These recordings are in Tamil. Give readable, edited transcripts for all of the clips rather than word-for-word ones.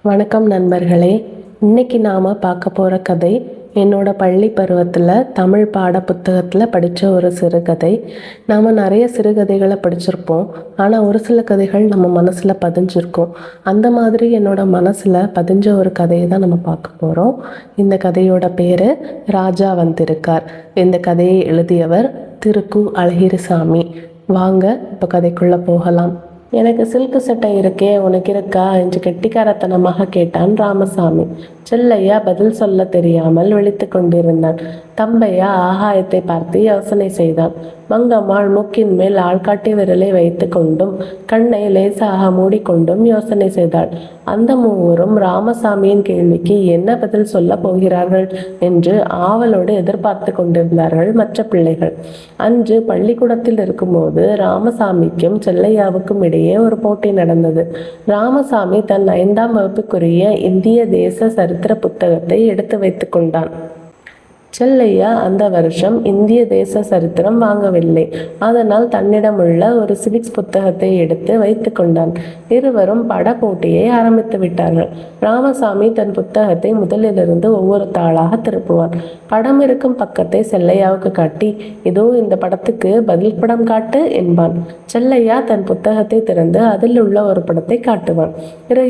வணக்கம் நண்பர்களே. இன்னைக்கு நாம் பார்க்க போகிற கதை என்னோட பள்ளி பருவத்தில் தமிழ் பாட புத்தகத்தில் படித்த ஒரு சிறுகதை. நாம் நிறைய சிறுகதைகளை படிச்சிருப்போம், ஆனால் ஒரு சில கதைகள் நம்ம மனசில் பதிஞ்சிருக்கும். அந்த மாதிரி என்னோட மனசில் பதிஞ்ச ஒரு கதையை தான் நம்ம பார்க்க போகிறோம். இந்த கதையோட பேர் ராஜா வந்திருக்கார். இந்த கதையை எழுதியவர் திரு கு. அழகிரிசாமி. வாங்க இப்போ கதைக்குள்ளே போகலாம். எனக்கு சில்கு சட்டை இருக்கே, உனக்கு இருக்கா என்று கெட்டிக்காரத்தனமாக கேட்டான் ராமசாமி. செல்லையா பதில் சொல்ல தெரியாமல் விழித்து கொண்டிருந்தான். தம்பையா ஆகாயத்தை பார்த்து யோசனை செய்தான். மங்கம்மாள் மூக்கின் மேல் ஆள்காட்டி விரலை வைத்து கொண்டும் கண்ணை லேசாக மூடிக்கொண்டும் யோசனை செய்தாள். அந்த மூவரும் ராமசாமியின் கேள்விக்கு என்ன பதில் சொல்ல போகிறார்கள் என்று ஆவலோடு எதிர்பார்த்து கொண்டிருந்தார்கள் மற்ற பிள்ளைகள். அன்று பள்ளிக்கூடத்தில் இருக்கும்போது ராமசாமிக்கும் செல்லையாவுக்கும் இடையே ஒரு போட்டி நடந்தது. ராமசாமி தன் 5ஆம் வகுப்புக்குரிய இந்திய தேச சரித்திர புத்தகத்தை எடுத்து வைத்து கொண்டான். செல்லையா அந்த வருஷம் இந்திய தேச சரித்திரம் வாங்கவில்லை. அதனால் தன்னிடமுள்ள ஒரு சிவிக்ஸ் புத்தகத்தை எடுத்து வைத்து கொண்டான். இருவரும் பட போட்டியை ஆரம்பித்து விட்டார்கள். ராமசாமி தன் புத்தகத்தை முதலிலிருந்து ஒவ்வொரு தாளாக திருப்புவான். படம் இருக்கும் பக்கத்தை செல்லையாவுக்கு காட்டி, இதோ இந்த படத்துக்கு பதில் படம் காட்டு என்பான். செல்லையா தன் புத்தகத்தை திறந்து அதில் உள்ள ஒரு படத்தை காட்டுவான்.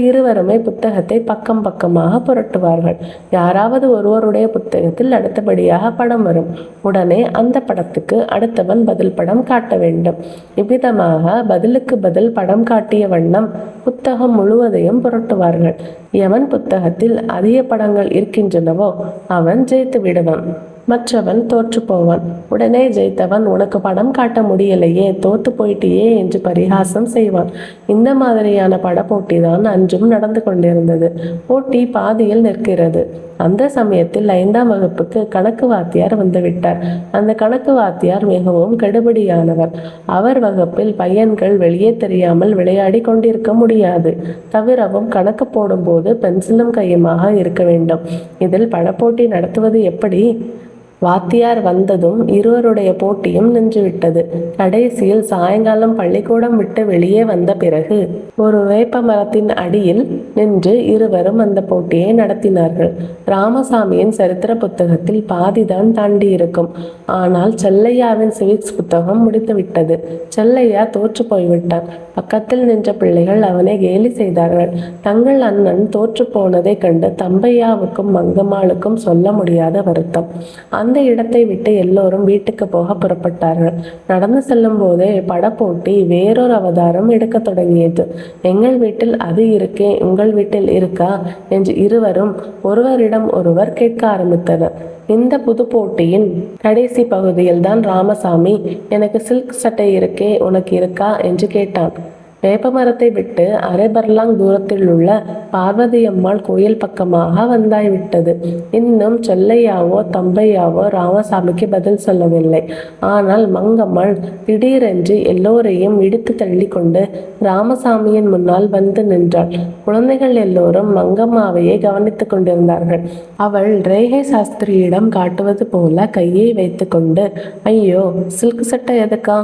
இருவருமே புத்தகத்தை பக்கம் பக்கமாக புரட்டுவார்கள். யாராவது ஒருவருடைய புத்தகத்தில் அடுத்த படம் வரும். உடனே அந்த படத்துக்கு அடுத்தவன் பதில் படம் காட்ட வேண்டும். இவ்விதமாக பதிலுக்கு பதில் படம் காட்டிய வண்ணம் புத்தகம் முழுவதையும் புரட்டுவார்கள். எவன் புத்தகத்தில் அதிக படங்கள் இருக்கின்றனவோ அவன் ஜெயித்து விடுவான், மற்றவன் தோற்று போவான். உடனே ஜெயித்தவன், உனக்கு படம் காட்ட முடியலையே, தோத்து போயிட்டியே என்று பரிகாசம் செய்வான். இந்த மாதிரியான பட போட்டி தான் அன்றும் நடந்து கொண்டிருந்தது. போட்டி பாதியில் நிற்கிறது. அந்த சமயத்தில் 5ஆம் வகுப்புக்கு கணக்கு வாத்தியார் வந்துவிட்டார். அந்த கணக்கு வாத்தியார் மிகவும் கெடுபடியானவர். அவர் வகுப்பில் பையன்கள் வெளியே தெரியாமல் விளையாடி கொண்டிருக்க முடியாது. தவிரவும் கணக்கு போடும்போது பென்சிலும் கையுமாக இருக்க வேண்டும். இதில் படப்போட்டி நடத்துவது எப்படி? வாத்தியார் வந்ததும் இருவருடைய போட்டியும் நின்றுவிட்டது. கடைசியில் சாயங்காலம் பள்ளிக்கூடம் விட்டு வெளியே வந்த பிறகு ஒரு வேப்ப மரத்தின் அடியில் நின்று இருவரும் அந்த போட்டியை நடத்தினார்கள். ராமசாமியின் சரித்திர புத்தகத்தில் பாதிதான் தாண்டி இருக்கும். ஆனால் செல்லையாவின் சிவிக்ஸ் புத்தகம் முடித்து விட்டது. செல்லையா தோற்று போய்விட்டான். பக்கத்தில் நின்ற பிள்ளைகள் அவனை கேலி செய்தார்கள். தங்கள் அண்ணன் தோற்று போனதை கண்டு தம்பையாவுக்கும் மங்கம்மாளுக்கும் சொல்ல முடியாத வருத்தம். அந்த இடத்தை விட்டு எல்லோரும் வீட்டுக்கு போக புறப்பட்டார்கள். நடந்து செல்லும் போதே பட போட்டி வேறொரு அவதாரம் எடுக்க தொடங்கியது. எங்கள் வீட்டில் அது இருக்கே, உங்கள் வீட்டில் இருக்கா என்று இருவரும் ஒருவரிடம் ஒருவர் கேட்க ஆரம்பித்தனர். இந்த புது போட்டியின் கடைசி பகுதியில் தான் ராமசாமி, எனக்கு சில்க் சட்டை இருக்கே, உனக்கு இருக்கா என்று கேட்டான். வேப்ப மரத்தை விட்டு அரை பர்லாங் தூரத்தில் உள்ள பார்வதி அம்மாள் கோயில் பக்கமாக வந்தாய்விட்டது. இன்னும் செல்லையாவோ தம்பையாவோ ராமசாமிக்கு பதில் சொல்லவில்லை. ஆனால் மங்கம்மாள் திடீரென்று எல்லோரையும் இடித்து தள்ளி கொண்டு ராமசாமியின் முன்னால் வந்து நின்றாள். குழந்தைகள் எல்லோரும் மங்கம்மாவையே கவனித்துக் கொண்டிருந்தார்கள். அவள் ரேகை சாஸ்திரியிடம் காட்டுவது போல கையை வைத்து கொண்டு, ஐயோ, சில்க் சட்டை எதுக்கா?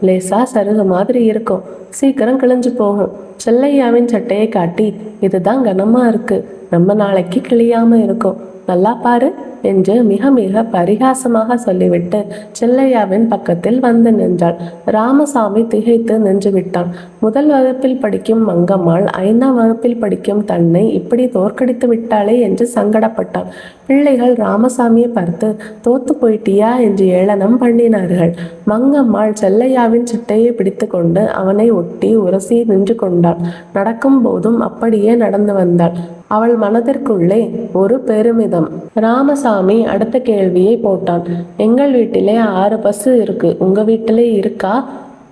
லேசா சருகு மாதிரி இருக்கும், சீக்கிரம் கிழிஞ்சு போகும். செல்லையாவின் சட்டையை காட்டி, இதுதான் கனமா இருக்கு, ரொம்ப நாளைக்கு கிழியாம இருக்கும், நல்லா பாரு என்று மிக மிக பரிகாசமாக சொல்லிவிட்டு செல்லையாவின் பக்கத்தில் வந்து நின்றாள். ராமசாமி திகைத்து நின்று விட்டான். முதல் வகுப்பில் படிக்கும் மங்கம்மாள் 5ஆம் வகுப்பில் படிக்கும் தன்னை இப்படி தோற்கடித்து விட்டாளே என்று சங்கடப்பட்டான். பிள்ளைகள் ராமசாமியை பார்த்து, தோத்து போயிட்டியா என்று ஏளனம் பண்ணினார்கள். மங்கம்மாள் செல்லையாவின் சட்டையை பிடித்து கொண்டு அவனை ஒட்டி உரசி நின்று கொண்டாள். நடக்கும் போதும் அப்படியே நடந்து வந்தாள். அவள் மனதிற்குள்ளே ஒரு பெருமிதம். ராமசாமி அடுத்த கேள்வியை போட்டான். எங்கள் வீட்டிலே 6 பஸ் இருக்கு, உங்க வீட்டிலே இருக்கா?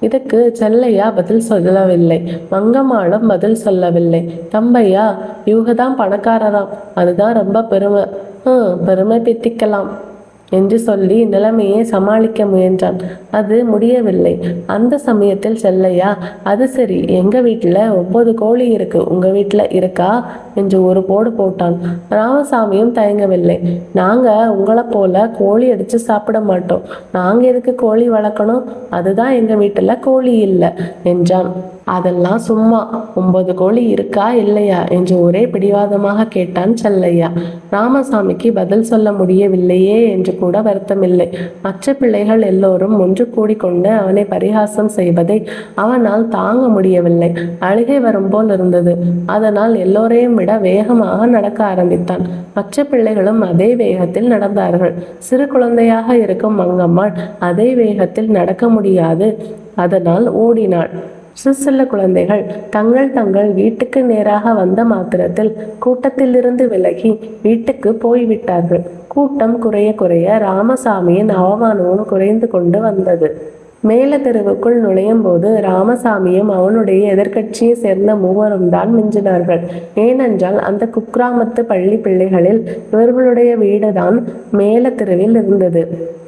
இதுக்கு செல்லையா பதில் சொல்லவில்லை. மங்கம்மாளும் பதில் சொல்லவில்லை. தம்பையா, இவங்க தான் பணக்காரராம், அதுதான் ரொம்ப பெருமை பித்திக்கலாம் என்று சொல்லி நிலைமையை சமாளிக்க முயன்றான். அது முடியவில்லை. அந்த சமயத்தில் செல்லையா, அது சரி, எங்க வீட்டில் 9 கோழி இருக்கு, உங்க வீட்டில் இருக்கா என்று ஒரு போடு போட்டான். ராமசாமியும் தயங்கவில்லை. நாங்க உங்களை போல கோழி அடிச்சு சாப்பிட மாட்டோம். நாங்க எதுக்கு கோழி வளர்க்கணும்? அதுதான் எங்க வீட்டுல கோழி இல்லை என்றான். அதெல்லாம் சும்மா, 9 கோழி இருக்கா இல்லையா என்று ஒரே பிடிவாதமாக கேட்டான் செல்லையா. ராமசாமிக்கு பதில் சொல்ல முடியவில்லையே என்று கூட வருத்தமில்லை. மற்ற பிள்ளைகள் எல்லோரும் ஒன்று கூடிக்கொண்டு அவனை பரிகாசம் செய்வதை அவனால் தாங்க முடியவில்லை. அழுகை வரும் போல் இருந்தது. அதனால் எல்லோரையும் விட வேகமாக நடக்க ஆரம்பித்தான். மற்ற பிள்ளைகளும் அதே வேகத்தில் நடந்தார்கள். சிறு குழந்தையாக இருக்கும் மங்கம்மாள் அதே வேகத்தில் நடக்க முடியாது. அதனால் ஓடினாள். சில குழந்தைகள் தங்கள் வீட்டுக்கு நேராக வந்த மாத்திரத்தில் கூட்டத்திலிருந்து விலகி வீட்டுக்கு போய்விட்டார்கள். கூட்டம் குறைய குறைய ராமசாமியின் அவமானமும் குறைந்து கொண்டு வந்தது. மேல தெருவுக்குள் நுழையும் போது ராமசாமியும் அவனுடைய எதிர்கட்சியை சேர்ந்த மூவரும் தான் மிஞ்சினார்கள். ஏனென்றால் அந்த குக்கிராமத்து பள்ளி பிள்ளைகளில் இவர்களுடைய வீடுதான் மேல தெருவில் இருந்தது.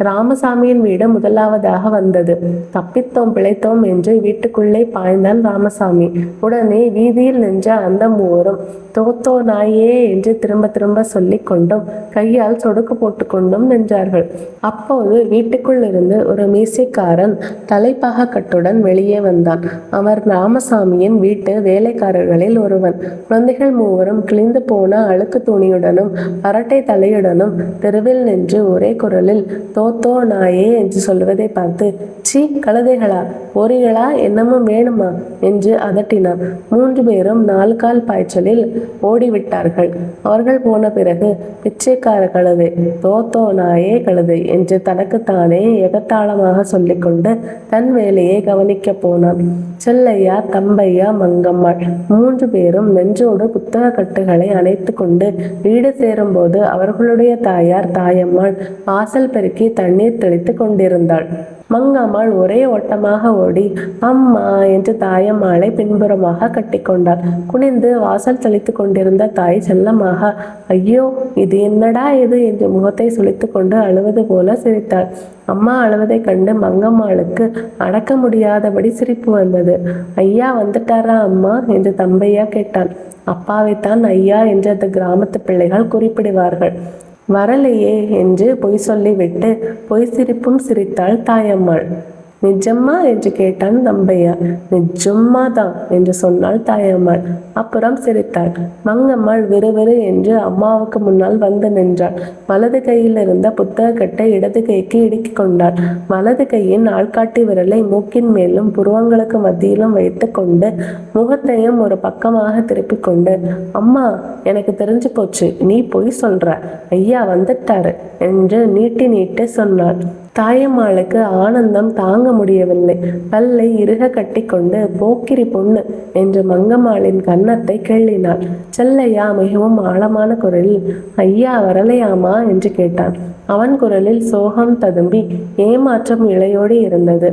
ராமசாமியின் வீடு முதலாவதாக வந்தது. தப்பித்தோம் பிழைத்தோம் என்று வீட்டுக்குள்ளே பாய்ந்தான் ராமசாமி. உடனே வீதியில் நின்ற அந்த மூவரும் தோத்தோ நாயே என்று திரும்ப திரும்ப சொல்லிக் கொண்டும் கையால் சொடுக்கு போட்டுக்கொண்டும் நின்றார்கள். அப்போது வீட்டுக்குள் இருந்து ஒரு மீசைக்காரன் தலைப்பாக கட்டுடன் வெளியே வந்தான். அவர் ராமசாமியின் வீட்டு வேலைக்காரர்களில் ஒருவன். குழந்தைகள் மூவரும் கிழிந்து போன அழுக்கு துணியுடனும் அரட்டை தலையுடனும் தெருவில் நின்று ஒரே குரலில் தோத்தோ நாயே என்று சொல்வதை பார்த்து, சி கழுதைகளா, போரிகளா, என்னமும் வேணுமா என்று அதட்டினான். 3 பேரும் 4 கால் பாய்ச்சலில் ஓடிவிட்டார்கள். அவர்கள் போன பிறகு பிச்சைக்கார கழுதை, தோத்தோ நாயே கழுதை என்று தனக்குத்தானே எகத்தாளமாக சொல்லிக்கொண்டு தன் வேலையை கவனிக்க போனான். செல்லையா, தம்பையா, மங்கம்மாள் 3 பேரும் நெஞ்சோடு புத்தக கட்டுகளை அணைத்து கொண்டு வீடு சேரும் போது அவர்களுடைய தாயார் தாயம்மாள் வாசல் பெருக்கி தண்ணீர் தெளித்து கொண்டிருந்தாள். மங்கம்மாள் ஒரே ஓட்டமாக ஓடி அம்மா என்று தாயம்மாளை பின்புறமாக கட்டிக்கொண்டாள். குனிந்து வாசல் தெளித்து கொண்டிருந்த தாய் செல்லமாக, ஐயோ இது என்னடா இது என்று முகத்தை சுளித்து கொண்டு அழுவது போல சிரித்தாள். அம்மா அழுவதை கண்டு மங்கம்மாளுக்கு அடக்க முடியாதபடி சிரிப்பு வந்தது. ஐயா வந்துட்டாரா அம்மா என்று தம்பையா கேட்டான். அப்பாவைத்தான் ஐயா என்று அந்த கிராமத்து பிள்ளைகள் குறிப்பிடுவார்கள். வரலையே என்று பொய் சொல்லிவிட்டு பொய் சிரிப்பும் சிரித்தாள் தாயம்மாள். நிஜம்மா என்று கேட்டான் தம்பையா. நிஜம்மா தான் என்று சொன்னாள் தாயம்மாள். அப்புறம் சிரித்தாள். மங்கம்மாள் விறுவிறு என்று அம்மாவுக்கு முன்னால் வந்து நின்றாள். வலது கையில் இருந்த புத்தக கட்டை இடது கைக்கு இடுக்கிக் கொண்டாள். வலது கையின் ஆள்காட்டி விரலை மூக்கின் மேலும் புருவங்களுக்கு மத்தியிலும் வைத்து கொண்டு முகத்தையும் ஒரு பக்கமாக திருப்பிக் கொண்டு, அம்மா எனக்கு தெரிஞ்சு போச்சு, நீ பொய் சொல்ற, ஐயா வந்துட்டாரு என்று நீட்டி சொன்னாள். தாயம்மாளுக்கு ஆனந்தம் தாங்க முடியவில்லை. பல்லை இறுக கட்டி கொண்டு போக்கிரி பொண்ணு என்று மங்கம்மாளின் கன்னத்தை கிள்ளினாள். செல்லையா மிகவும் ஆழமான குரலில் ஐயா வரலையாமா என்று கேட்டான். அவன் குரலில் சோகம் ததும்பி ஏமாற்றம் இழையோடி இருந்தது.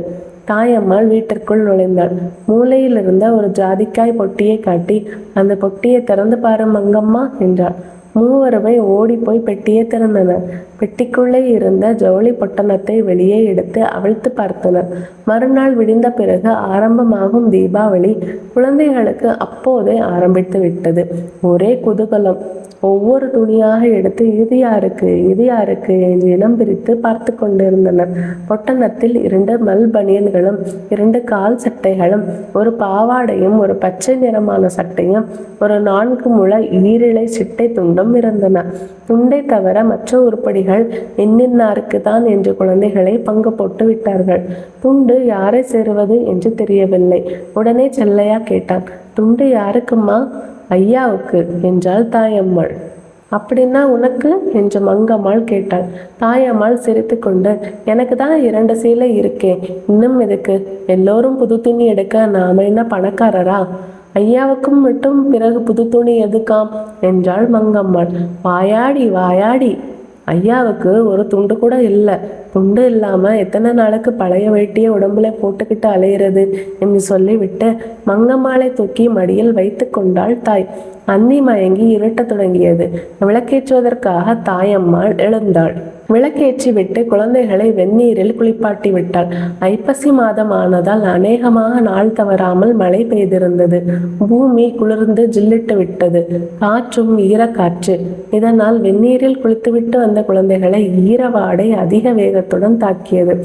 தாயம்மாள் வீட்டிற்குள் நுழைந்தாள். மூலையில் இருந்த ஒரு ஜாதிக்காய் பொட்டியை காட்டி, அந்த பொட்டியை திறந்து பாரு மங்கம்மா என்றாள். மூவருமே ஓடி போய் பெட்டியை திறந்தனர். பெட்டிக்குள்ளே இருந்த ஜவுளி பொட்டணத்தை வெளியே எடுத்து அவிழ்த்து பார்த்தனர். மறுநாள் விடிந்த பிறகு ஆரம்பமாகும் தீபாவளி குழந்தைகளுக்கு அப்போதே ஆரம்பித்து விட்டது. ஒரே குதூகலம். ஒவ்வொரு துணியாக எடுத்து இது யாருக்கு என்று இனம் பிரித்து பார்த்து கொண்டிருந்தனர். பொட்டணத்தில் 2 மல்பனியன்களும் 2 கால் சட்டைகளும் ஒரு பாவாடையும் ஒரு பச்சை நிறமான சட்டையும் ஒரு 4 முழ ஈரிலை சிட்டை துண்டும் இருந்தன. துண்டை தவிர மற்ற உருப்படிகள் என்னின்னாருக்கு தான் என்று குழந்தைகளை பங்கு போட்டு விட்டார்கள். துண்டு யாரை சேருவது என்று தெரியவில்லை. உடனே செல்லையா கேட்டான், துண்டு யாருக்குமா? ஐயாவுக்கு என்றாள் தாயம்மாள். அப்படின்னா உனக்கு என்று மங்கம்மாள் கேட்டாள். தாயம்மாள் சிரித்து கொண்டு, எனக்கு தான் 2 சீலை இருக்கே, இன்னும் எதுக்கு? எல்லோரும் புது துணி எடுக்க நாம என்ன பணக்காரரா? ஐயாவுக்கும் மட்டும் பிறகு புது துணி எதுக்காம் என்றாள் மங்கம்மாள். வாயாடி ஐயாவுக்கு ஒரு துண்டு கூட இல்லை. துண்டு இல்லாம எத்தனை நாளுக்கு பழைய வேட்டியை உடம்புல போட்டுக்கிட்டு அலையிறது என்று சொல்லிவிட்டு மங்கம்மாளை தூக்கி மடியில் வைத்து கொண்டாள் தாய். அந்தி மயங்கி இருட்டத் தொடங்கியது. விளக்கேற்றுவதற்காக தாயம்மாள் எழுந்தாள். விளக்கேற்றி விட்டு குழந்தைகளை வெந்நீரில் குளிப்பாட்டி விட்டாள். ஐப்பசி மாதம் ஆனதால் அநேகமாக நாள் தவறாமல் மழை பெய்திருந்தது. பூமி குளிர்ந்து ஜில்லிட்டு விட்டது. காற்றும் ஈரக்காற்று. இதனால் வெந்நீரில் குளித்துவிட்டு வந்த குழந்தைகளை ஈரவாடை அதிக வேகத்துடன் தாக்கியது.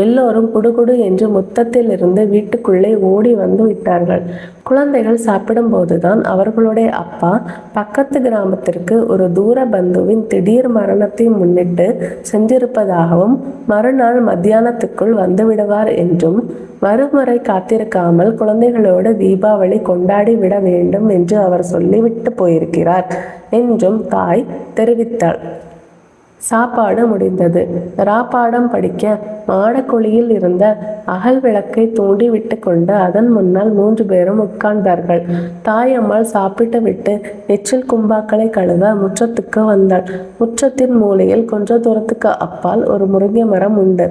எல்லோரும் குடுகுடு என்று முத்தத்தில் இருந்து வீட்டுக்குள்ளே ஓடி வந்து விட்டார்கள். குழந்தைகள் சாப்பிடும் போதுதான் அவர்களுடைய அப்பா பக்கத்து கிராமத்திற்கு ஒரு தூர பந்துவின் திடீர் மரணத்தை முன்னிட்டு சென்றிருப்பதாகவும் மறுநாள் மத்தியானத்துக்குள் வந்துவிடுவார் என்றும் மறுமுறை காத்திருக்காமல் குழந்தைகளோடு தீபாவளி கொண்டாடி விட வேண்டும் என்று அவர் சொல்லிவிட்டு போயிருக்கிறார் என்றும் தாய் தெரிவித்தாள். சாப்பாடு முடிந்தது. ராப்பாடம் படிக்க மாடக்குழியில் இருந்த அகல் விளக்கை தூண்டி விட்டு கொண்டு அதன் முன்னால் 3 பேரும் உட்கார்ந்தார்கள். தாயம்மாள் சாப்பிட்டு விட்டு எச்சில் கும்பாக்களை கழுவ முற்றத்துக்கு வந்தாள். முற்றத்தின் மூலையில் கொஞ்ச தூரத்துக்கு அப்பால் ஒரு முருங்கை மரம் உண்டு.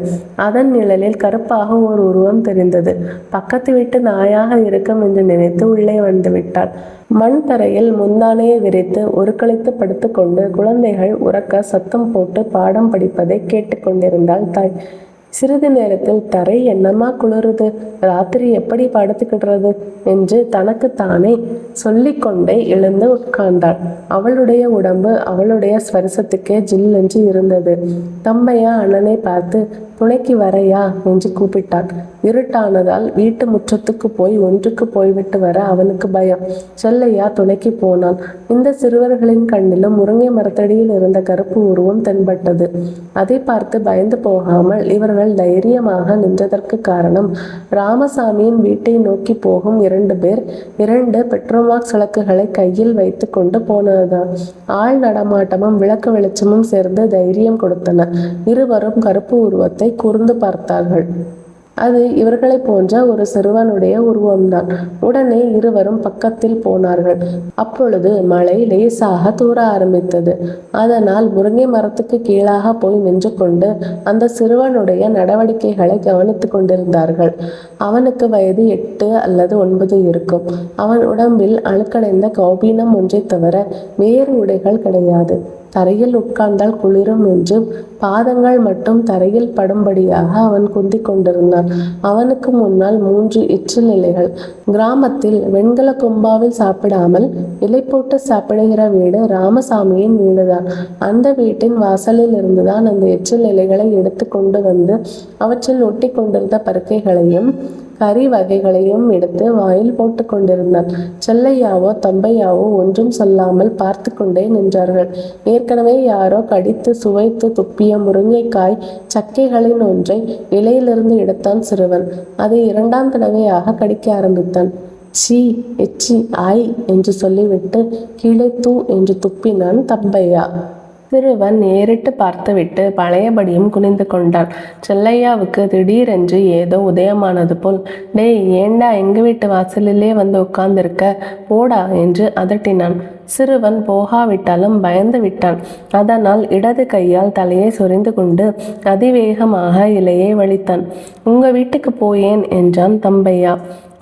அதன் நிழலில் கருப்பாக ஒரு உருவம் தெரிந்தது. பக்கத்து வீட்டு நாயாக இருக்கும் என்று நினைத்து உள்ளே வந்து விட்டாள். மண் தரையில் முந்தானையை விரித்து ஒரு கழித்து படுத்துக்கொண்டு குழந்தைகள் உறக்க சத்தம் போட்டு பாடம் படிப்பதை கேட்டுக்கொண்டிருந்தாள் தாய். சிறிது நேரத்தில் தரை என்னம்மா குளிருது, ராத்திரி எப்படி படுத்துக்கிடுறது என்று தனக்குத்தானே சொல்லிக்கொண்டே எழுந்து உட்கார்ந்தாள். அவளுடைய உடம்பு அவளுடைய ஸ்பரிசத்துக்கே ஜில்லென்று இருந்தது. தம்பையா அண்ணனை பார்த்து துணைக்கு வரையா என்று கூப்பிட்டான். இருட்டானதால் வீட்டு முற்றத்துக்கு போய் ஒன்றுக்கு போய்விட்டு வர அவனுக்கு பயம். செல்லையா துணைக்கு போனான். இந்த சிறுவர்களின் கண்ணிலும் முருங்கை மரத்தடியில் இருந்த கருப்பு உருவம் தென்பட்டது. அதை பார்த்து பயந்து போகாமல் இவர்கள் தைரியமாக நின்றதற்கு காரணம் ராமசாமியின் வீட்டை நோக்கி போகும் 2 பேர் 2 பெட்ரோமாக்ஸ் விளக்குகளை கையில் வைத்து கொண்டு போனதுதான். ஆள் நடமாட்டமும் விளக்கு வெளிச்சமும் சேர்ந்து தைரியம் கொடுத்தன. இருவரும் கருப்பு உருவத்தை கூர்ந்து பார்த்தார்கள். அது இவர்களை போன்ற ஒரு சிறுவனுடைய உருவம்தான். உடனே இருவரும் பக்கத்தில் போனார்கள். அப்பொழுது மழை லேசாக தூர ஆரம்பித்தது. அதனால் முருங்கை மரத்துக்கு கீழாக போய் நின்று கொண்டு அந்த சிறுவனுடைய நடவடிக்கைகளை கவனித்து கொண்டிருந்தார்கள். அவனுக்கு வயது 8 அல்லது 9 இருக்கும். அவன் உடம்பில் அழுக்கடைந்த கௌபீனம் ஒன்றை தவிர வேறு உடைகள் கிடையாது. தரையில் உட்கார்ந்தால் குளிரும் என்றும் பாதங்கள் மட்டும் தரையில் படும்படியாக அவன் குந்திக் கொண்டிருந்தான். அவனுக்கு முன்னால் 3 எச்சில் இலைகள். கிராமத்தில் வெண்கல கும்பாவில் சாப்பிடாமல் இலை போட்டு சாப்பிடுகிற வீடு ராமசாமியின் வீடுதான். அந்த வீட்டின் வாசலில் இருந்துதான் அந்த எச்சில் இலைகளை எடுத்து கொண்டு வந்து அவற்றில் ஒட்டி கொண்டிருந்த பருக்கைகளையும் கறி வகைகளையும் எடுத்து வாயில் போட்டு கொண்டிருந்தான். செல்லையாவோ தம்பையாவோ ஒன்றும் சொல்லாமல் பார்த்து கொண்டே நின்றார்கள். ஏற்கனவே யாரோ கடித்து சுவைத்து துப்பிய முருங்கைக்காய் சக்கைகளின் ஒன்றை இலையிலிருந்து எடுத்தான் சிறுவன். அதை 2ஆம் தடவையாக கடிக்க ஆரம்பித்தான். சீ, எச்சி, ஆய் என்று சொல்லிவிட்டு கீழே தூ என்று துப்பினான் தம்பையா. சிறுவன் ஏறிட்டு பார்த்துவிட்டு பழையபடியும் குனிந்து கொண்டான். செல்லையாவுக்கு திடீரென்று ஏதோ உதயமானது போல், டேய் ஏண்டா எங்க வீட்டு வாசலிலே வந்து உட்கார்ந்திருக்க, போடா என்று அதட்டினான். சிறுவன் போகாவிட்டாலும் பயந்து விட்டான். அதனால் இடது கையால் தலையை சொரிந்து கொண்டு அதிவேகமாக இலையை வலித்தான். உங்க வீட்டுக்கு போயேன் என்றான் தம்பையா.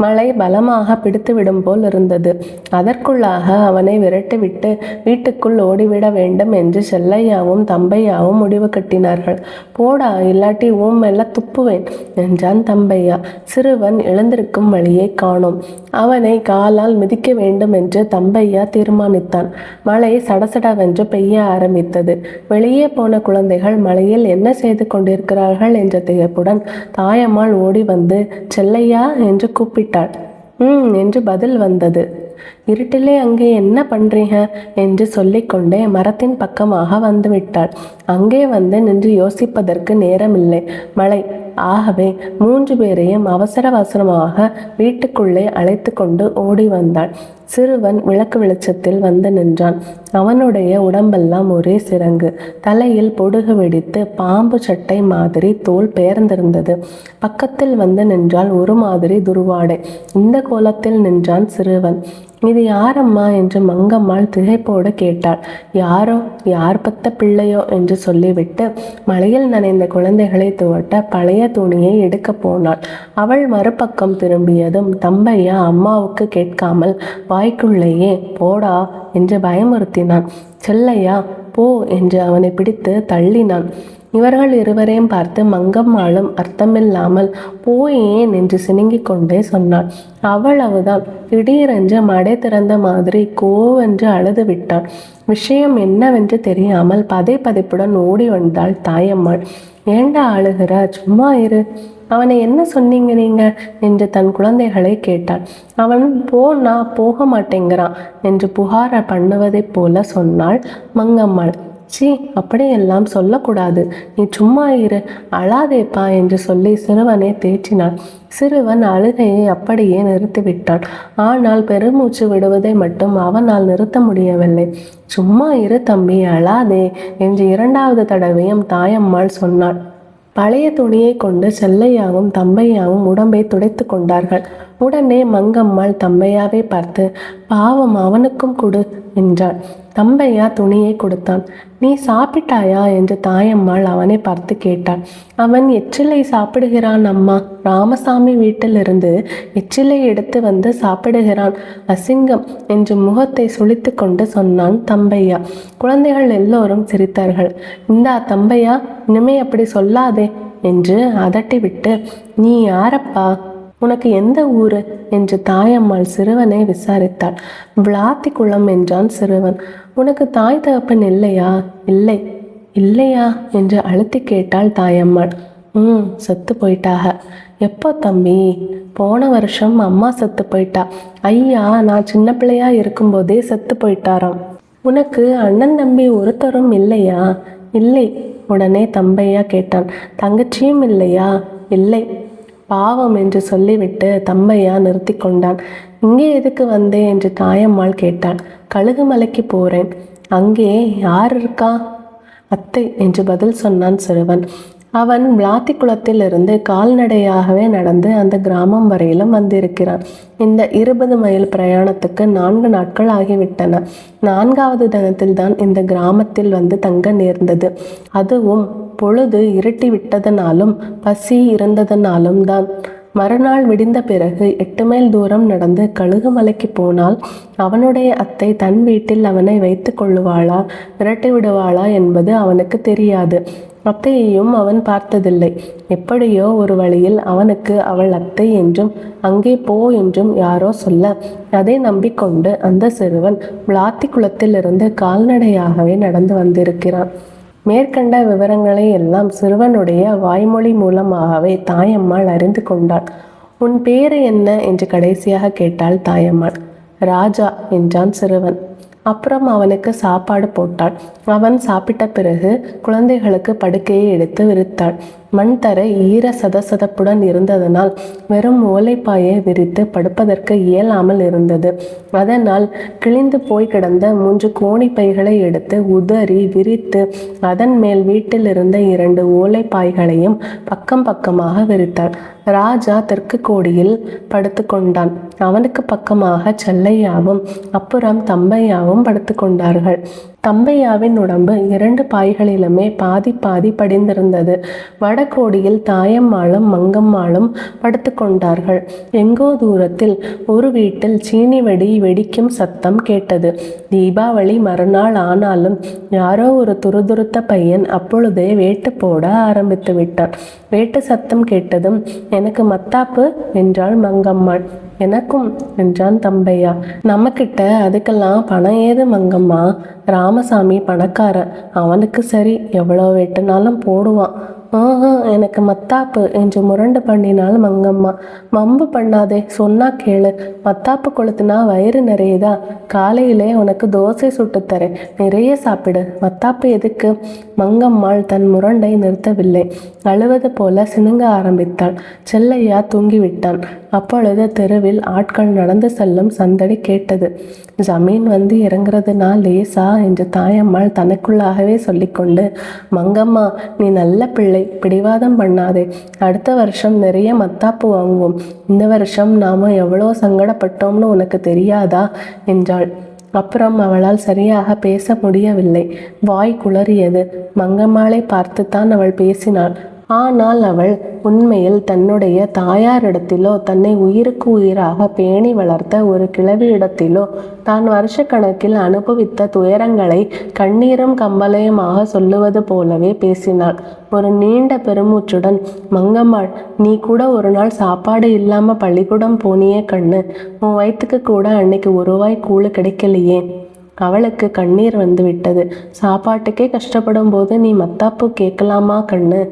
மழை பலமாக பிடித்துவிடும் போல் இருந்தது. அதற்குள்ளாக அவனை விரட்டிவிட்டு வீட்டுக்குள் ஓடிவிட வேண்டும் என்று செல்லையாவும் தம்பையாவும் முடிவு கட்டினார்கள். போடா, இல்லாட்டி மேல துப்புவேன் என்றான் தம்பையா. சிறுவன் எழுந்திருக்கும் வழியை காணோம். அவனை காலால் மிதிக்க வேண்டும் என்று தம்பையா தீர்மானித்தான். மழை சடசடவென்று பெய்ய ஆரம்பித்தது. வெளியே போன குழந்தைகள் மழையில் என்ன செய்து கொண்டிருக்கிறார்கள் என்ற திகைப்புடன் தாயம்மாள் ஓடி வந்து செல்லையா என்று கூப்பிட்டாள். என்று பதில் வந்தது. இருட்டிலே அங்கே என்ன பண்றீங்க என்று சொல்லிக்கொண்டே மரத்தின் பக்கமாக வந்து விட்டாள். அங்கே வந்து நின்று யோசிப்பதற்கு நேரமில்லை. மழை. ஆகவே 3 பேரையும் அவசர அவசரமாக வீட்டுக்குள்ளே அழைத்து கொண்டு ஓடி வந்தாள். சிறுவன் விளக்கு வெளிச்சத்தில் வந்து நின்றான். அவனுடைய உடம்பெல்லாம் ஒரே சிரங்கு. தலையில் பொடுகு வெடித்து பாம்பு சட்டை மாதிரி தோல் பெயர்ந்திருந்தது. பக்கத்தில் வந்து நின்றால் ஒரு மாதிரி துருவாடை. இந்த கோலத்தில் நின்றான் சிறுவன். இது யாரம்மா என்று மங்கம்மாள் திகைப்போடு கேட்டாள். யாரோ, யார் பத்த பிள்ளையோ என்று சொல்லிவிட்டு மழையில் நனைந்த குழந்தைகளை துவட்ட பழைய துணியை எடுக்க போனாள். அவள் மறுபக்கம் திரும்பியதும் தம்பையா அம்மாவுக்கு கேட்காமல் வாய்க்குள்ளேயே போடா என்று பயமுறுத்தினான். செல்லையா போ என்று அவனை பிடித்து தள்ளினான். இவர்கள் இருவரையும் பார்த்து மங்கம்மாளும் அர்த்தமில்லாமல் போயேன் என்று சினுங்கிக் கொண்டே சொன்னாள். அவ்வளவுதான். திடீரென்று மடை திறந்த மாதிரி கோவென்று அழுது விட்டான். விஷயம் என்னவென்று தெரியாமல் பதைப்புடன் ஓடி வந்தாள் தாயம்மாள். ஏண்டா அழுகிற, சும்மா இரு. அவனை என்ன சொன்னீங்க நீங்க என்று தன் குழந்தைகளை கேட்டாள். அவன் போனா போக மாட்டேங்கிறான் என்று புகார பண்ணுவதைப் போல சொன்னாள் மங்கம்மாள். சீ, அப்படியெல்லாம் சொல்லக்கூடாது, நீ சும்மா இரு, அழாதேப்பா என்று சொல்லி சிறுவனை தேற்றினாள். சிறுவன் அழுகையை அப்படியே நிறுத்திவிட்டான். ஆனால் பெருமூச்சு விடுவதை மட்டும் அவனால் நிறுத்த முடியவில்லை. சும்மா இரு தம்பி, அழாதே என்று இரண்டாவது தடவையும் தாயம்மாள் சொன்னாள். பழைய துணியை கொண்டு செல்லையாவும் தம்பையாவும் உடம்பை துடைத்து கொண்டார்கள். உடனே மங்கம்மாள் தம்பையாவை பார்த்து, பாவம், அவனுக்கும் கொடு என்றாள். தம்பையா துணியை கொடுத்தான். நீ சாப்பிட்டாயா என்று தாயம்மாள் அவனை பார்த்து கேட்டாள். அவன் எச்சிலை சாப்பிடுகிறான் அம்மா. ராமசாமி வீட்டிலிருந்து எச்சிலை எடுத்து வந்து சாப்பிடுகிறான், அசிங்கம் என்று முகத்தை சுளித்து கொண்டு சொன்னான் தம்பையா. குழந்தைகள் எல்லோரும் சிரித்தார்கள். இந்தா தம்பையா, இனிமே அப்படி சொல்லாதே என்று அதட்டிவிட்டு, நீ யாரப்பா, உனக்கு எந்த ஊரு என்று தாயம்மாள் சிறுவனை விசாரித்தாள். விளாத்திக்குளம் என்றான் சிறுவன். உனக்கு தாய் தகப்பன் இல்லையா? இல்லை. இல்லையா என்று அழுத்தி கேட்டாள் தாயம்மாள். செத்து போயிட்டாக. எப்போ தம்பி? போன வருஷம் அம்மா செத்து போயிட்டா. ஐயா நான் சின்ன பிள்ளையா இருக்கும்போதே செத்து போயிட்டாராம். உனக்கு அண்ணன் தம்பி ஒருத்தரும் இல்லையா? இல்லை. உடனே தம்பையா கேட்டான். தங்கச்சியும் இல்லையா? இல்லை. பாவம் என்று சொல்லிவிட்டு தம்பையா நிறுத்தி கொண்டான். இங்கே எதுக்கு வந்தே என்று தாயம்மாள் கேட்டாள். கழுகுமலைக்கு போறேன். அங்கே யார் இருக்கா? அத்தை என்று பதில் சொன்னான் சிறுவன். அவன் விளாத்திக்குளத்திலிருந்து கால்நடையாகவே நடந்து அந்த கிராமம் வரையிலும் வந்திருக்கிறான். இந்த 20 மைல் பிரயாணத்துக்கு 4 நாட்கள் ஆகிவிட்டன. 4வது தினத்தில் தான் இந்த கிராமத்தில் வந்து தங்க நேர்ந்தது. அதுவும் பொழுது இருட்டி விட்டதனாலும் பசி இருந்ததனாலும் தான். மறுநாள் விடிந்த பிறகு 8 மைல் தூரம் நடந்து கழுகுமலைக்கு போனால் அவனுடைய அத்தை தன் வீட்டில் அவனை வைத்து கொள்ளுவாளா, விரட்டி விடுவாளா என்பது அவனுக்கு தெரியாது. அத்தையையும் அவன் பார்த்ததில்லை. எப்படியோ ஒரு வழியில் அவனுக்கு அவள் அத்தை என்றும் அங்கே போ என்றும் யாரோ சொல்ல அதை நம்பிக்கொண்டு அந்த சிறுவன் விளாத்திக்குளத்திலிருந்து கால்நடையாகவே நடந்து வந்திருக்கிறான். மேற்கண்ட விவரங்களை எல்லாம் சிறுவனுடைய வாய்மொழி மூலமாகவே தாயம்மாள் அறிந்து கொண்டாள். உன் பேரு என்ன என்று கடைசியாக கேட்டாள் தாயம்மாள். ராஜா என்றான் சிறுவன். அப்புறம் அவனுக்கு சாப்பாடு போட்டாள். அவன் சாப்பிட்ட பிறகு குழந்தைகளுக்கு படுக்கையை எடுத்து விரித்தாள். மண் தரை ஈர சதசதப்புடன் இருந்ததனால் வெறும் ஓலைப்பாயை விரித்து படுப்பதற்கு இயலாமல் இருந்தது. அதனால் கிழிந்து போய் கிடந்த 3 கோணி பைகளை எடுத்து உதறி விரித்து அதன் மேல் வீட்டில் இருந்த 2 ஓலைப்பாய்களையும் பக்கம் பக்கமாக விரித்தாள். ராஜா தெற்கு கோடியில் படுத்து கொண்டான். அவனுக்கு பக்கமாக செல்லையாவும் அப்புறம் தம்பையாவும் படுத்து கொண்டார்கள். தம்பையாவின் உடம்பு 2 பாய்களிலுமே பாதி பாதி படிந்திருந்தது. வடகோடியில் தாயம்மாளும் மங்கம்மாளும் படுத்து கொண்டார்கள். எங்கோ தூரத்தில் ஒரு வீட்டில் சீனி வெடி வெடிக்கும் சத்தம் கேட்டது. தீபாவளி மறுநாள் ஆனாலும் யாரோ ஒரு துருதுருத்த பையன் அப்பொழுதே வேட்டு போட ஆரம்பித்து விட்டான். வேட்டு சத்தம் கேட்டதும் எனக்கு மத்தாப்பு என்றாள் மங்கம்மாள். எனக்கும் என்றான் தம்பையா. நம்மக்கிட்ட அதுக்கெல்லாம் பணம் ஏது மங்கம்மா? ராமசாமி பணக்காரன், அவனுக்கு சரி எவ்வளோ வெட்டினாலும் போடுவான். எனக்கு மத்தாப்பு என்று முரண்டு பண்ணினாள் மங்கம்மா. மம்பு பண்ணாதே, சொன்னா கேளு. மத்தாப்பு கொளுத்துனா வயிறு நிறையுதா? காலையிலே உனக்கு தோசை சுட்டுத்தரேன், நிறைய சாப்பிடு. மத்தாப்பு எதுக்கு? மங்கம்மாள் தன் முரண்டை நிறுத்தவில்லை. அழுவது போல சினுங்க ஆரம்பித்தாள். செல்லையா தூங்கிவிட்டான். அப்பொழுது தெருவில் ஆட்கள் நடந்து செல்லும் சந்தடி கேட்டது. ஜமீன் வந்து இறங்குறதுனா லேசா என்று தாயம்மாள் தனக்குள்ளாகவே சொல்லிக்கொண்டு, மங்கம்மா நீ நல்ல பிள்ளை, பிள்ளை, பிடிவாதம் பண்ணாதே. அடுத்த வருஷம் நிறைய மத்தாப்பு வாங்குவோம். இந்த வருஷம் நாம எவ்வளோ சங்கடப்பட்டோம்னு உனக்கு தெரியாதா என்றாள். அப்புறம் அவளால் சரியாக பேச முடியவில்லை. வாய் குளறியது. மங்கம்மாளை பார்த்துத்தான் அவள் பேசினாள். ஆனால் அவள் உண்மையில் தன்னுடைய தாயாரிடத்திலோ, தன்னை உயிருக்கு உயிராக பேணி வளர்த்த ஒரு கிழவியிடத்திலோ தான் வருஷக்கணக்கில் அனுபவித்த துயரங்களை கண்ணீரும் கம்பலையுமாக சொல்லுவது போலவே பேசினாள். ஒரு நீண்ட பெருமூச்சுடன், மங்கம்மாள், நீ கூட ஒரு நாள் சாப்பாடு இல்லாம பள்ளிக்கூடம் போனியே கண்ணு. உன் வயிற்றுக்கு கூட அன்னைக்கு ஒரு வாய் கூழு கிடைக்கலையே. அவளுக்கு கண்ணீர் வந்து விட்டது. சாப்பாட்டுக்கே கஷ்டப்படும் போது நீ மத்தாப்பு கேட்கலாமா கண்ணு?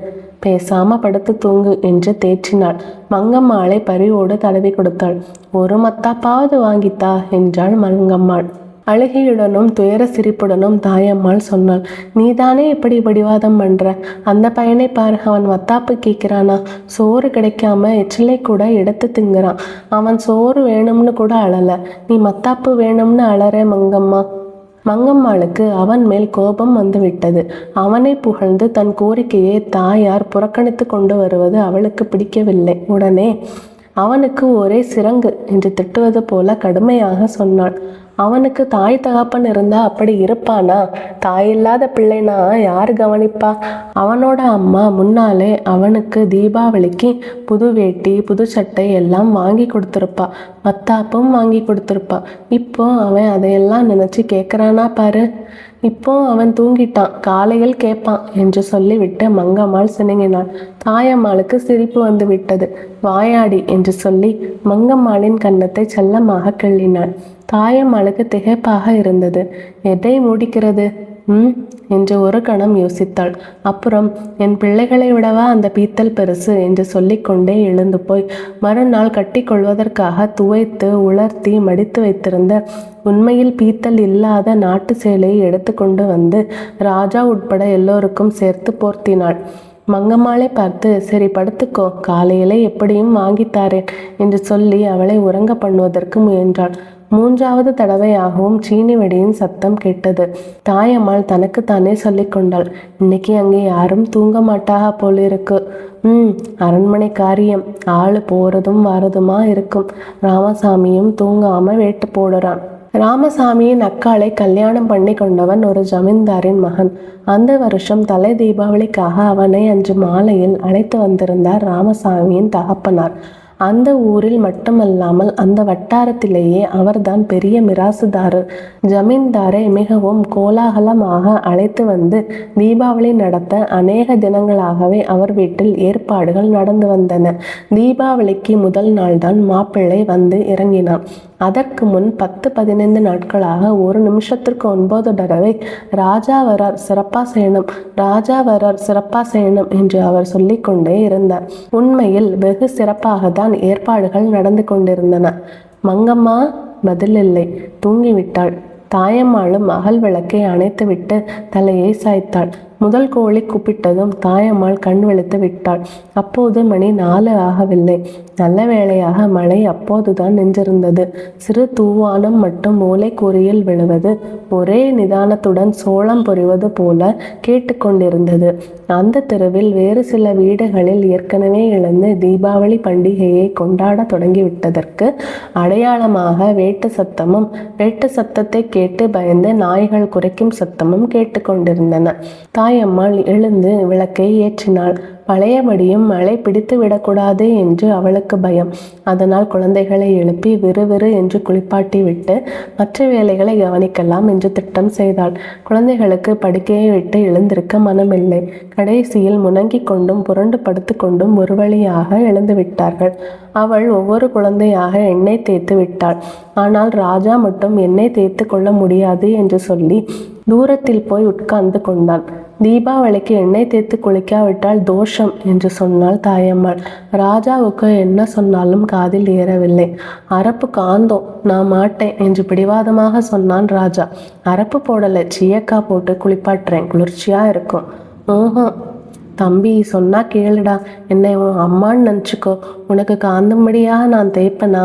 பேசாம படுத்து தூங்கு என்று தேற்றினாள். மங்கம்மாளை பரிவோடு தடவி கொடுத்தாள். ஒரு மத்தாப்பாவது வாங்கித்தா என்றாள் மங்கம்மாள். அழுகையுடனும் துயர சிரிப்புடனும் தாயம்மாள் சொன்னாள். நீதானே இப்படி பிடிவாதம் பண்ற? அந்த பையனை பாரு, அவன் மத்தாப்பு கேட்கிறானா? சோறு கிடைக்காம எச்சிலை கூட எடுத்து திங்குறான். அவன் சோறு வேணும்னு கூட அழல, நீ மத்தாப்பு வேணும்னு அழற மங்கம்மா. மங்கம்மாளுக்கு அவன் மேல் கோபம் வந்துவிட்டது. அவனை புகழ்ந்து தன் கோரிக்கையை தாயார் புறக்கணித்து கொண்டு வருவது அவளுக்கு பிடிக்கவில்லை. உடனே அவனுக்கு ஒரே சிரங்கு என்று திட்டுவது போல கடுமையாக சொன்னாள். அவனுக்கு தாய் தகப்பன் இருந்தா அப்படி இருப்பானா? தாயில்லாத பிள்ளைனா யார் கவனிப்பா? அவனோட அம்மா முன்னாலே அவனுக்கு தீபாவளிக்கு புது வேட்டி புது சட்டை எல்லாம் வாங்கி கொடுத்துருப்பா, மத்தாப்பும் வாங்கி கொடுத்துருப்பா. இப்போ அவன் அதையெல்லாம் நினைச்சு கேட்குறானா பாரு. இப்போ அவன் தூங்கிட்டான், காலையில் கேட்பான் என்று சொல்லிவிட்டு மங்கம்மாள் சினுங்கினாள். தாயம்மாளுக்கு சிரிப்பு வந்து விட்டது. வாயாடி என்று சொல்லி மங்கம்மாளின் கன்னத்தை செல்லமாக கிள்ளினாள். தாயம்மாளுக்கு திகைப்பாக இருந்தது. எதை மூடிக்கிறது என்று ஒரு கணம் யோசித்தாள். அப்புறம், என் பிள்ளைகளை விடவா அந்த பீத்தல் பெருசு என்று சொல்லிக்கொண்டே எழுந்து போய் மறுநாள் கட்டி கொள்வதற்காக துவைத்து உலர்த்தி மடித்து வைத்திருந்த உண்மையில் பீத்தல் இல்லாத நாட்டு சேலையை எடுத்து கொண்டு வந்து ராஜா உட்பட எல்லோருக்கும் சேர்த்து போர்த்தினாள். மங்கம்மாளை பார்த்து, சரி படுத்துக்கோ, காலையில எப்படியும் வாங்கித்தாரேன் என்று சொல்லி அவளை உறங்க பண்ணுவதற்கு முயன்றாள். மூன்றாவது தடவையாகவும் சீனி வெடியின் சத்தம் கேட்டது. தாயம்மாள் தனக்குத்தானே சொல்லி கொண்டாள், இன்னைக்கு அங்கே யாரும் தூங்க மாட்டாக போலிருக்கு. அரண்மனை காரியம், ஆளு போறதும் வரதுமா இருக்கும். ராமசாமியும் தூங்காம வேட்டு போடுறான். ராமசாமியின் அக்காளை கல்யாணம் பண்ணி கொண்டவன் ஒரு ஜமீன்தாரின் மகன். அந்த வருஷம் தலை தீபாவளிக்காக அவனை அன்று மாலையில் அழைத்து வந்திருந்தார் ராமசாமியின் தகப்பனார். அந்த ஊரில் மட்டுமல்லாமல் அந்த வட்டாரத்திலேயே அவர்தான் பெரிய மிராசுதாரர். ஜமீன்தாரை மிகவும் கோலாகலமாக அழைத்து வந்து தீபாவளி நடத்த அநேக தினங்களாகவே அவர் வீட்டில் ஏற்பாடுகள் நடந்து வந்தன. தீபாவளிக்கு முதல் நாள்தான் மாப்பிள்ளை வந்து இறங்கினான். அதற்கு முன் 10-15 நாட்களாக ஒரு நிமிஷத்திற்கு 9 தடவை ராஜா வரார், சிறப்பா செய்யணும், ராஜா வரார், சிறப்பா செய்யணும் என்று அவர் சொல்லிக்கொண்டே இருந்தார். உண்மையில் வெகு சிறப்பாக தான் ஏற்பாடுகள் நடந்து கொண்டிருந்தன. மங்கம்மா பதில் இல்லை, தூங்கிவிட்டாள். தாயம்மாளும் அகல் விளக்கை அணைத்துவிட்டு தலையை சாய்த்தாள். முதல் கோழி கூப்பிட்டதும் தாயம்மாள் கண் விழித்து விட்டாள். அப்போது மணி 4 ஆகவில்லை. நல்ல வேளையாக மழை அப்போதுதான் நின்றிருந்தது. சிறு தூவானம் மட்டும் மூளைக்கூறியில் விழுவது ஒரே நிதானத்துடன் சோளம் பொறிவது போல கேட்டுக்கொண்டிருந்தது. அந்த தெருவில் வேறு சில வீடுகளில் ஏற்கனவே எழுந்து தீபாவளி பண்டிகையை கொண்டாட தொடங்கிவிட்டதற்கு அடையாளமாக வேட்டு சத்தமும், வேட்டு சத்தத்தை கேட்டு பயந்து நாய்கள் குரைக்கும் சத்தமும் கேட்டுக்கொண்டிருந்தன. தாயம்மாள் எழுந்து விளக்கை ஏற்றினாள். பழையபடியும் மழை பிடித்து விடக்கூடாது என்று அவளுக்கு பயம். அதனால் குழந்தைகளை எழுப்பி விறுவிறு என்று குளிப்பாட்டி விட்டு மற்ற வேலைகளை கவனிக்கலாம் என்று திட்டம் செய்தாள். குழந்தைகளுக்கு படுக்கையை விட்டு எழுந்திருக்க மனமில்லை. கடைசியில் முணங்கி கொண்டும் புரண்டு படுத்து கொண்டும் ஒரு வழியாக எழுந்து விட்டார்கள். அவள் ஒவ்வொரு குழந்தையாக எண்ணெய் தேய்த்து விட்டாள். ஆனால் ராஜா மட்டும் எண்ணெய் தேய்த்து கொள்ள முடியாது என்று சொல்லி தூரத்தில் போய் உட்கார்ந்து கொண்டான். தீபாவளிக்கு எண்ணெய் தேய்த்து குளிக்காவிட்டால் தோஷம் என்று சொன்னாள் தாயம்மாள். ராஜாவுக்கு என்ன சொன்னாலும் காதில் ஏறவில்லை. அரப்பு காந்தோம், நான் மாட்டேன் என்று பிடிவாதமாக சொன்னான் ராஜா. அரப்பு போடலை, சீயக்கா போட்டு குளிப்பாட்டுறேன், குளிர்ச்சியா இருக்கும். தம்பி சொன்னா கேளுடா, என்னை உன் அம்மான்னு நினச்சிக்கோ, உனக்கு காந்தும்படியாக நான் தேய்ப்பனா,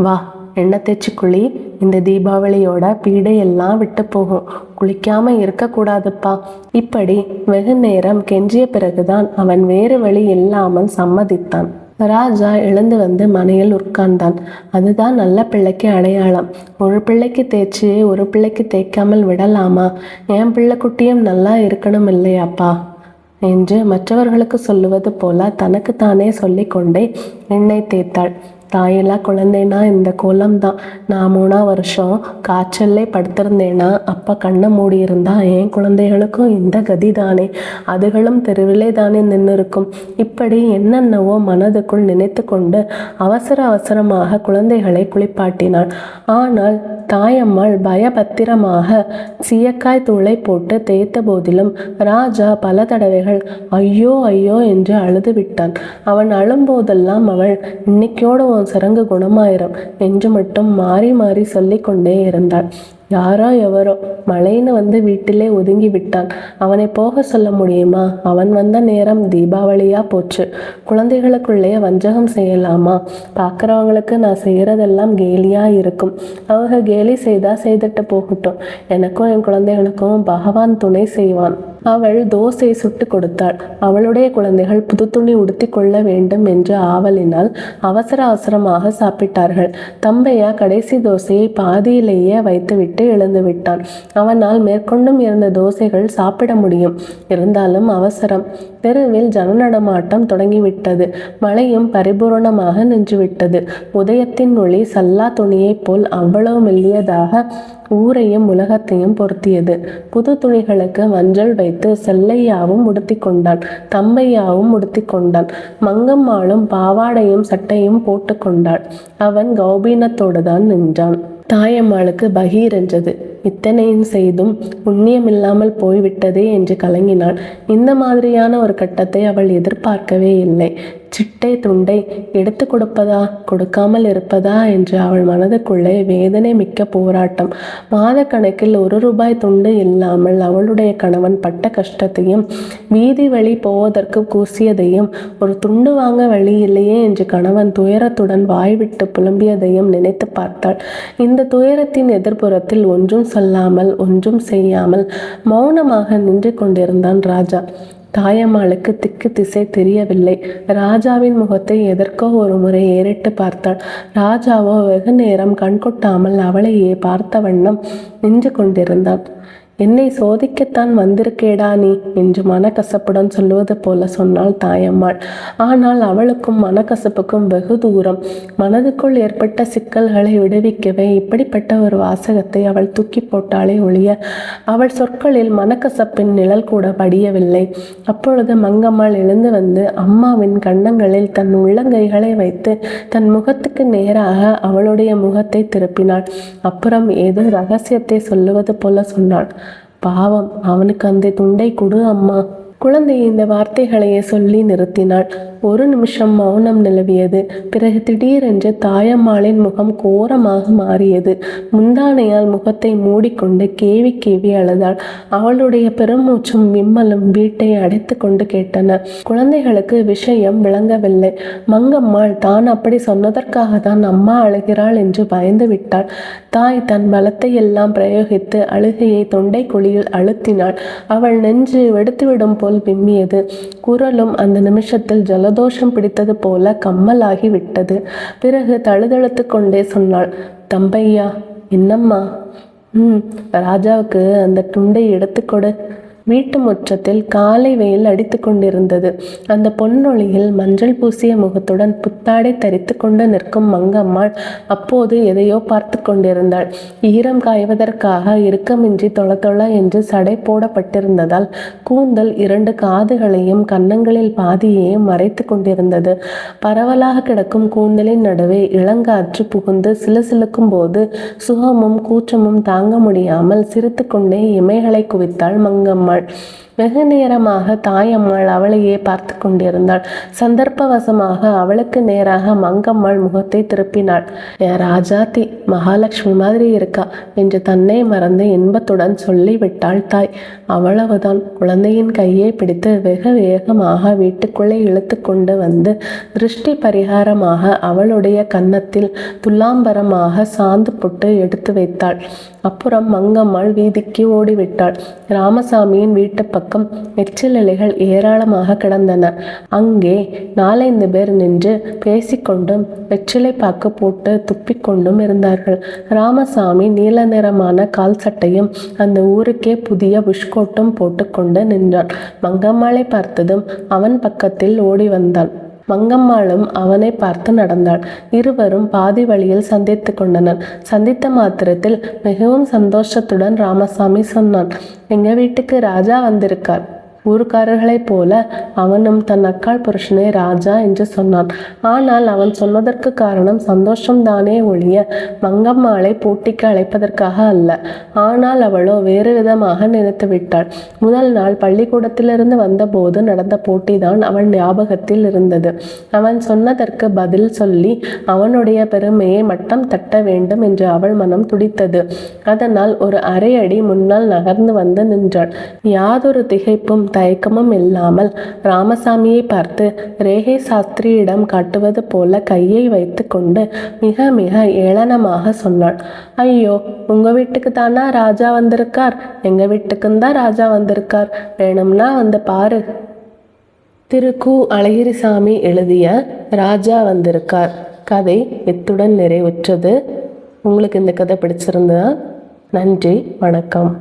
வா எண்ணெய் தேய்ச்சி குளி, இந்த தீபாவளியோட பீடையெல்லாம் விட்டு போகும். குளிக்காம இருக்கக்கூடாதுப்பா. இப்படி வெகு நேரம் கெஞ்சிய பிறகுதான் அவன் வேறு வழி இல்லாமல் சம்மதித்தான். ராஜா எழுந்து வந்து மனையில் உட்கார்ந்தான். அதுதான் நல்ல பிள்ளைக்கு அடையாளம். ஒரு பிள்ளைக்கு தேய்ச்சி ஒரு பிள்ளைக்கு தேய்க்காமல் விடலாமா? என் பிள்ளை குட்டியும் நல்லா இருக்கணும் இல்லையாப்பா என்று மற்றவர்களுக்கு சொல்லுவது போல தனக்குத்தானே சொல்லிக்கொண்டே எண்ணெய் தேய்த்தாள். தாயில்லா குழந்தைனா இந்த கோலம்தான். நான் 3ஆம் வருஷம் காய்ச்சல்லே படுத்திருந்தேனா அப்போ கண்ணை மூடி இருந்தா என் குழந்தைகளுக்கும் இந்த கதி தானே. அதுகளும் தெருவிலே தானே நின்று இருக்கும். இப்படி என்னென்னவோ மனதுக்குள் நினைத்து கொண்டு அவசர அவசரமாக குழந்தைகளை குளிப்பாட்டினாள். ஆனால் தாயம்மாள் பயபத்திரமாக சீயக்காய் தூளை போட்டு தேய்த்த போதிலும் ராஜா பல தடவைகள் ஐயோ ஐயோ என்று அழுது விட்டான். அவன் அழும்போதெல்லாம் அவள் இன்னைக்கோடு சரங்கு குணமாயிரம் என்று மட்டும் மாறி மாறி சொல்லி கொண்டே இருந்தாள். யாரோ எவரோ மழைன்னு வந்து வீட்டிலே ஒதுங்கி விட்டான். அவனை போக சொல்ல முடியுமா? அவன் வந்த நேரம் தீபாவளியா போச்சு. குழந்தைகளுக்குள்ளே வஞ்சகம் செய்யலாமா? பார்க்குறவங்களுக்கு நான் செய்கிறதெல்லாம் கேலியா இருக்கும். அவங்க கேலி செய்தா செய்துட்டு போகட்டும். எனக்கும் என் குழந்தைகளுக்கும் பகவான் துணை செய்வான். அவள் தோசை சுட்டு கொடுத்தாள். அவளுடைய குழந்தைகள் புது துணி உடுத்தி கொள்ள வேண்டும் என்று ஆவலினால் அவசர அவசரமாக சாப்பிட்டார்கள். தம்பையா கடைசி தோசையை பாதியிலேயே வைத்துவிட்டு எழுந்து விட்டான். அவனால் மேற்கொண்டும் இருந்த தோசைகள் சாப்பிட முடியும். இருந்தாலும் அவசரம். தெருவில் ஜன நடமாட்டம் தொடங்கிவிட்டது. மழையும் பரிபூரணமாக நின்றுவிட்டது. உதயத்தின் ஒளி சல்லா துணியைப் போல் அவ்வளவு மெல்லியதாக ஊரையும் உலகத்தையும் பொருத்தியது. புது துணிகளுக்கு மஞ்சள் வைத்து செல்லையாவும் உடுத்தி கொண்டான். தம்பையாவும் உடுத்தி கொண்டான். மங்கம்மாளும் பாவாடையும் சட்டையும் போட்டு கொண்டாள். அவன் கௌபீனத்தோடு தான் நின்றான். தாயம்மாளுக்கு பகீரென்றது. இத்தனையும் செய்தும் புண்ணியமில்லாமல் போய்விட்டதே என்று கலங்கினாள். இந்த மாதிரியான ஒரு கட்டத்தை அவள் எதிர்பார்க்கவே இல்லை. சிட்டை துண்டை எடுத்து கொடுப்பதா கொடுக்காமல் இருப்பதா என்று அவள் மனதுக்குள்ளே வேதனை மிக்க போராட்டம். மாத கணக்கில் 1 ரூபாய் துண்டு இல்லாமல் அவளுடைய கணவன் பட்ட கஷ்டத்தையும் வீதி வழி போவதற்கு கூசியதையும் ஒரு துண்டு வாங்க வழி இல்லையே என்று கணவன் துயரத்துடன் வாய்விட்டு புலம்பியதையும் நினைத்து பார்த்தாள். இந்த துயரத்தின் எதிர்ப்புறத்தில் ஒன்றும் சொல்லாமல் ஒன்றும் செய்யாமல் மௌனமாக நின்று கொண்டிருந்தான் ராஜா. தாயம்மாளுக்கு திக்கு திசை தெரியவில்லை. ராஜாவின் முகத்தை எதற்கோ ஒரு முறை ஏறிட்டு பார்த்தாள். ராஜாவோ வெகு நேரம் கண்கொட்டாமல் அவளையே பார்த்த வண்ணம் நின்று கொண்டிருந்தான். என்னை சோதிக்கத்தான் வந்திருக்கேடா நீ என்று மனக்கசப்புடன் சொல்லுவது போல சொன்னாள் தாயம்மாள். ஆனால் அவளுக்கும் மனக்கசப்புக்கும் வெகு தூரம். மனதுக்குள் ஏற்பட்ட சிக்கல்களை விடுவிக்கவே இப்படிப்பட்ட ஒரு வாசகத்தை அவள் தூக்கி போட்டாலே ஒழிய அவள் சொற்களில் மனக்கசப்பின் நிழல் கூட படியவில்லை. அப்பொழுது மங்கம்மாள் எழுந்து வந்து அம்மாவின் கன்னங்களில் தன் உள்ளங்கைகளை வைத்து தன் முகத்துக்கு நேராக அவளுடைய முகத்தை திருப்பினாள். அப்புறம் ஏதோ ரகசியத்தை சொல்லுவது போல சொன்னாள். பாவம், அவனுக்கு அந்த துண்டை கொடு அம்மா. குழந்தை இந்த வார்த்தைகளையே சொல்லி நிறுத்தினாள். ஒரு நிமிஷம் மௌனம் நிலவியது. பிறகு திடீரென்று தாயம்மாளின் முகம் கோரமாக மாறியது. முந்தானையால் முகத்தை மூடிக்கொண்டு கேவி கேவி அழுதாள். அவளுடைய பெருமூச்சும் விம்மலும் வீட்டை அடைத்து கொண்டு கேட்டன. குழந்தைகளுக்கு விஷயம் விளங்கவில்லை. மங்கம்மாள் தான் அப்படி சொன்னதற்காக தான் அம்மா அழுகிறாள் என்று பயந்து விட்டாள். தாய் தன் பலத்தை எல்லாம் பிரயோகித்து அழுகையை தொண்டை குழியில் அழுத்தினாள். அவள் நெஞ்சு வெடுத்துவிடும் போல் விம்மியது. குரலும் அந்த நிமிஷத்தில் ஜலதோஷம் பிடித்தது போல கம்மலாகி விட்டது. பிறகு தழுதழுத்து கொண்டே சொன்னாள். தம்பையா, என்னம்மா? ராஜாவுக்கு அந்த துண்டை எடுத்துக்கொடு. வீட்டு முற்றத்தில் காலை வெயில் அடித்து கொண்டிருந்தது. அந்த பொன்னொழியில் மஞ்சள் பூசிய முகத்துடன் புத்தாடை தரித்து கொண்டு நிற்கும் மங்கம்மாள் அப்போது எதையோ பார்த்து கொண்டிருந்தாள். ஈரம் காய்வதற்காக இறுக்கமின்றி தொள தொள என்று சடை போடப்பட்டிருந்ததால் கூந்தல் 2 காதுகளையும் கன்னங்களில் பாதியையும் மறைத்து கொண்டிருந்தது. பரவலாக கிடக்கும் கூந்தலின் நடுவே இளங்காற்று புகுந்து சிலுசிலுக்கும் போது சுகமும் கூச்சமும் தாங்க முடியாமல் சிரித்து கொண்டே இமைகளை குவித்தாள் மங்கம்மாள். தாயம்மாள். வெகு நேரமாக தாயம்மாள் அவளையே பார்த்து கொண்டிருந்தாள். சந்தர்ப்பவசமாக அவளுக்கு நேராக மங்கம்மாள் முகத்தை திருப்பினாள். என் ராஜாத்தி மகாலட்சுமி மாதிரி இருக்கா என்று தன்னை மறந்து இன்பத்துடன் சொல்லிவிட்டாள் தாய். அவ்வளவுதான். குழந்தையின் கையை பிடித்து வெகு வேகமாக வீட்டுக்குள்ளே இழுத்து கொண்டு வந்து திருஷ்டி பரிகாரமாக அவளுடைய கன்னத்தில் துலாம்பரமாக சாந்து புட்டு எடுத்து வைத்தாள். அப்புறம் மங்கம்மாள் வீதிக்கு ஓடிவிட்டாள். ராமசாமியின் வீட்டு பக்கம் எச்சில் இலைகள் ஏராளமாக கிடந்தன. அங்கே 4-5 பேர் நின்று பேசிக்கொண்டும் வெற்றிலை பாக்கு போட்டு துப்பிக்கொண்டும் இருந்தார்கள். ராமசாமி நீல நிறமான கால் சட்டையும் அந்த ஊருக்கே புதிய புஷ்கோட்டும் போட்டுக்கொண்டு நின்றான். மங்கம்மாளை பார்த்ததும் அவன் பக்கத்தில் ஓடி வந்தான். மங்கம்மாளும் அவனை பார்த்து நடந்தாள். இருவரும் பாதி வழியில் சந்தித்து கொண்டனர். சந்தித்த மாத்திரத்தில் மிகவும் சந்தோஷத்துடன் ராமசாமி சொன்னான், எங்க வீட்டுக்கு ராஜா வந்திருக்கார். ஊருக்காரர்களைப் போல அவனும் தன் அக்காள் புருஷனை ராஜா என்று சொன்னான். ஆனால் அவன் சொன்னதற்கு காரணம் சந்தோஷம்தானே ஒழிய மங்கம்மாளை போட்டிக்கு அழைப்பதற்காக அல்ல. ஆனால் அவளோ வேறு விதமாக நினைத்து விட்டாள். முதல் நாள் பள்ளிக்கூடத்திலிருந்து வந்தபோது நடந்த போட்டிதான் அவள் ஞாபகத்தில் இருந்தது. அவன் சொன்னதற்கு பதில் சொல்லி அவனுடைய பெருமையை மட்டம் தட்ட வேண்டும் என்று அவள் மனம் துடித்தது. அதனால் ஒரு அரை அடி முன்னால் நகர்ந்து வந்து நின்றாள். யாதொரு திகைப்பும் தயக்கமும் இல்லாமல் ராமசாமியை பார்த்து ரேகை சாஸ்திரியிடம் காட்டுவது போல கையை வைத்து கொண்டு மிக மிக ஏளனமாக சொன்னாள், ஐயோ, உங்க வீட்டுக்கு தானா ராஜா வந்திருக்கார்? எங்க வீட்டுக்குந்தான் ராஜா வந்திருக்கார். வேணும்னா வந்து பாரு. திரு கு. அழகிரிசாமி எழுதிய ராஜா வந்திருக்கார் கதை இத்துடன் நிறைவுற்றது. உங்களுக்கு இந்த கதை பிடிச்சிருந்தா நன்றி, வணக்கம்.